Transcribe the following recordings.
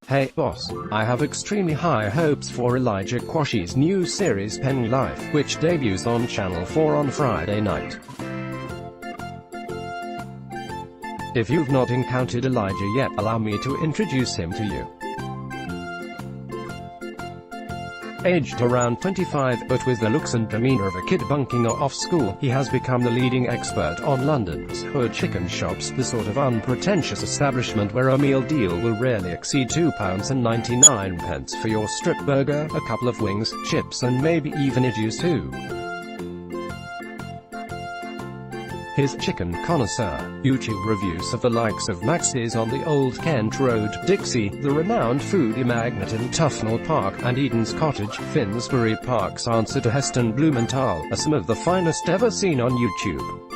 Hey boss, I have extremely high hopes for Elijah Quashie's new series Peng Life, which debuts on Channel 4 on Friday night. If you've not encountered Elijah yet, allow me to introduce him to you. Aged around 25, but with the looks and demeanor of a kid bunking off school, he has become the leading expert on London's hood chicken shops, the sort of unpretentious establishment where a meal deal will rarely exceed £2.99 for your strip burger, a couple of wings, chips and maybe even a juice too. His chicken connoisseur YouTube reviews of the likes of Max's on the Old Kent Road, Dixie, the renowned foodie magnet in Tufnell Park, and Eden's Cottage, Finsbury Park's answer to Heston Blumenthal, are some of the finest ever seen on YouTube.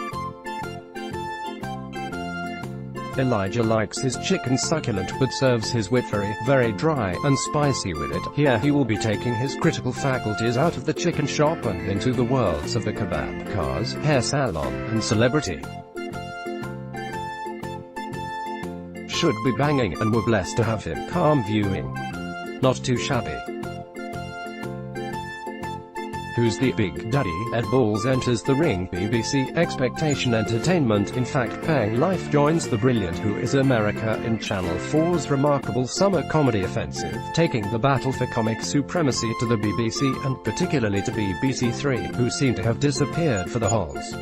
Elijah likes his chicken succulent but serves his wit very dry and spicy with it. Here he will be taking his critical faculties out of the chicken shop and into the worlds of the kebab, cars, hair salon, and celebrity. Should be banging, and we're blessed to have him. Calm viewing. Not too shabby. Who's the Big Daddy? Ed Balls enters the ring. BBC Expectation Entertainment. In fact, Peng Life joins the brilliant Who is America in Channel 4's remarkable summer comedy offensive, taking the battle for comic supremacy to the BBC, and particularly to BBC Three, who seem to have disappeared for the hols.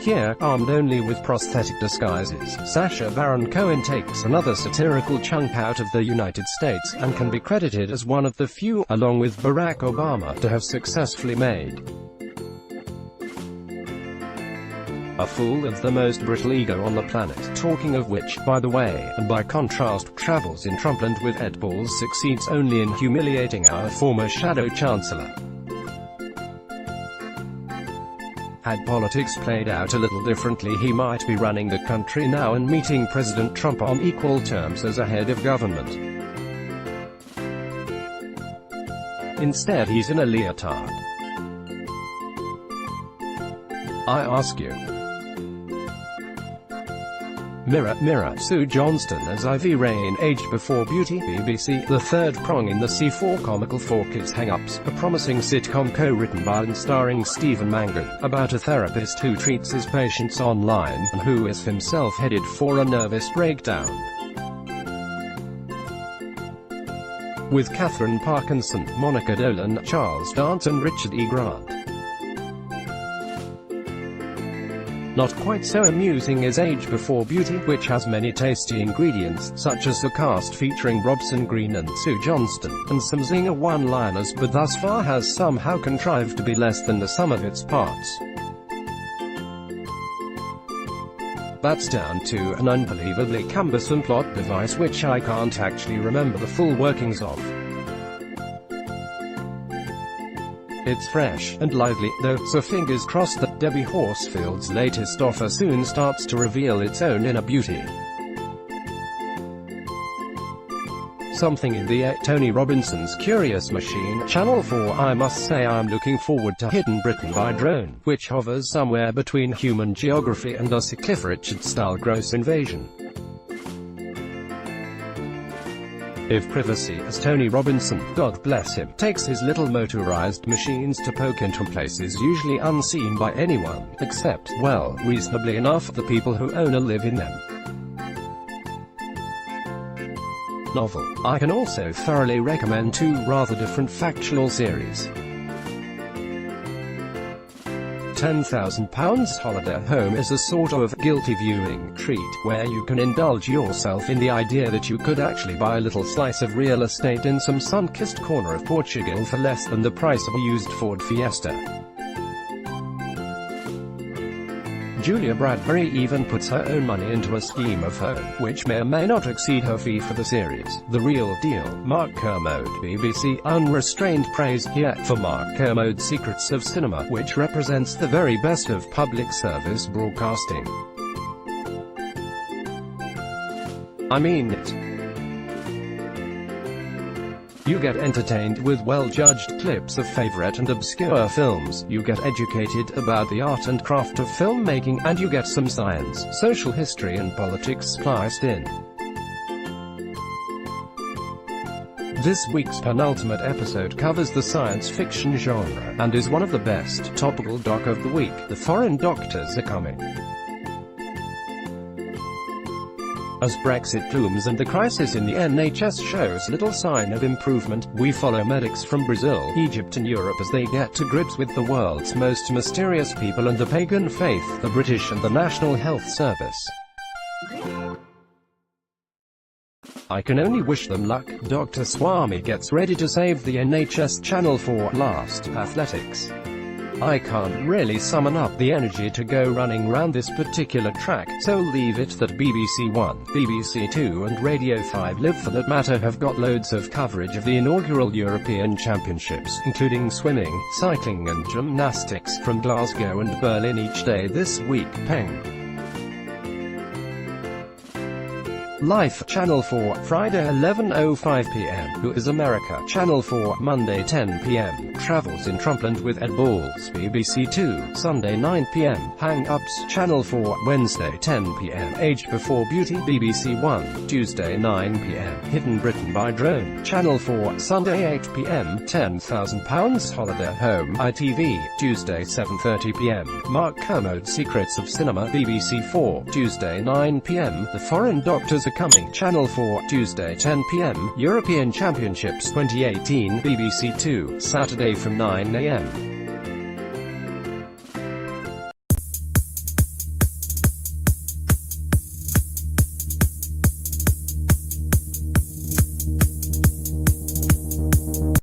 Here, armed only with prosthetic disguises, Sacha Baron Cohen takes another satirical chunk out of the United States, and can be credited as one of the few, along with Barack Obama, to have successfully made a fool of the most brittle ego on the planet, talking of which, by the way, and by contrast, travels in Trumpland with Ed Balls succeeds only in humiliating our former Shadow Chancellor. Had politics played out a little differently, he might be running the country now and meeting President Trump on equal terms as a head of government. Instead he's in a leotard. I ask you. Mirror, mirror, Sue Johnston as Ivy Rain, aged before beauty. BBC, the third prong in the C4 comical for kids hang-ups, a promising sitcom co-written by and starring Stephen Mangan, about a therapist who treats his patients online, and who is himself headed for a nervous breakdown. With Catherine Parkinson, Monica Dolan, Charles Dance and Richard E. Grant. Not quite so amusing as Age Before Beauty, which has many tasty ingredients, such as the cast featuring Robson Green and Sue Johnston, and some zinger one-liners, but thus far has somehow contrived to be less than the sum of its parts. That's down to an unbelievably cumbersome plot device which I can't actually remember the full workings of. It's fresh and lively, though, so fingers crossed that Debbie Horsfield's latest offer soon starts to reveal its own inner beauty. Something in the Tony Robinson's Curious Machine, Channel 4. I must say I'm looking forward to Hidden Britain by Drone, which hovers somewhere between Human Geography and a Cliff Richard-style gross invasion. If privacy, as Tony Robinson, God bless him, takes his little motorized machines to poke into places usually unseen by anyone, except, well, reasonably enough, the people who own or live in them. Novel. I can also thoroughly recommend two rather different factual series. £10,000 Holiday Home is a sort of guilty viewing treat, where you can indulge yourself in the idea that you could actually buy a little slice of real estate in some sun-kissed corner of Portugal for less than the price of a used Ford Fiesta. Julia Bradbury even puts her own money into a scheme of her own, which may or may not exceed her fee for the series. The Real Deal. Mark Kermode. BBC. Unrestrained praise here for Mark Kermode's Secrets of Cinema, which represents the very best of public service broadcasting. I mean it. You get entertained with well-judged clips of favorite and obscure films, you get educated about the art and craft of filmmaking, and you get some science, social history and politics spliced in. This week's penultimate episode covers the science fiction genre, and is one of the best. Topical doc of the week: the foreign doctors are coming. As Brexit looms and the crisis in the NHS shows little sign of improvement, we follow medics from Brazil, Egypt and Europe as they get to grips with the world's most mysterious people and the pagan faith, the British and the National Health Service. I can only wish them luck. Dr. Swami gets ready to save the NHS Channel 4 last athletics. I can't really summon up the energy to go running round this particular track, so leave it that BBC One, BBC Two and Radio 5 Live for that matter have got loads of coverage of the inaugural European Championships, including swimming, cycling and gymnastics, from Glasgow and Berlin each day this week. Peng Life, Channel 4, Friday 11:05 p.m. Who is America, Channel 4, Monday 10 p.m. Travels in Trumpland with Ed Balls, BBC 2, Sunday 9 p.m. Hang-Ups, Channel 4, Wednesday 10 p.m. Age Before Beauty, BBC 1, Tuesday 9 p.m. Hidden Britain by Drone, Channel 4, Sunday 8 p.m. £10,000 Holiday Home, ITV, Tuesday 7:30 p.m. Mark Kermode's Secrets of Cinema, BBC 4, Tuesday 9 p.m. The Foreign Doctors Are Coming, Channel 4, Tuesday 10 p.m. European Championships 2018, BBC 2, Saturday from 9 a.m.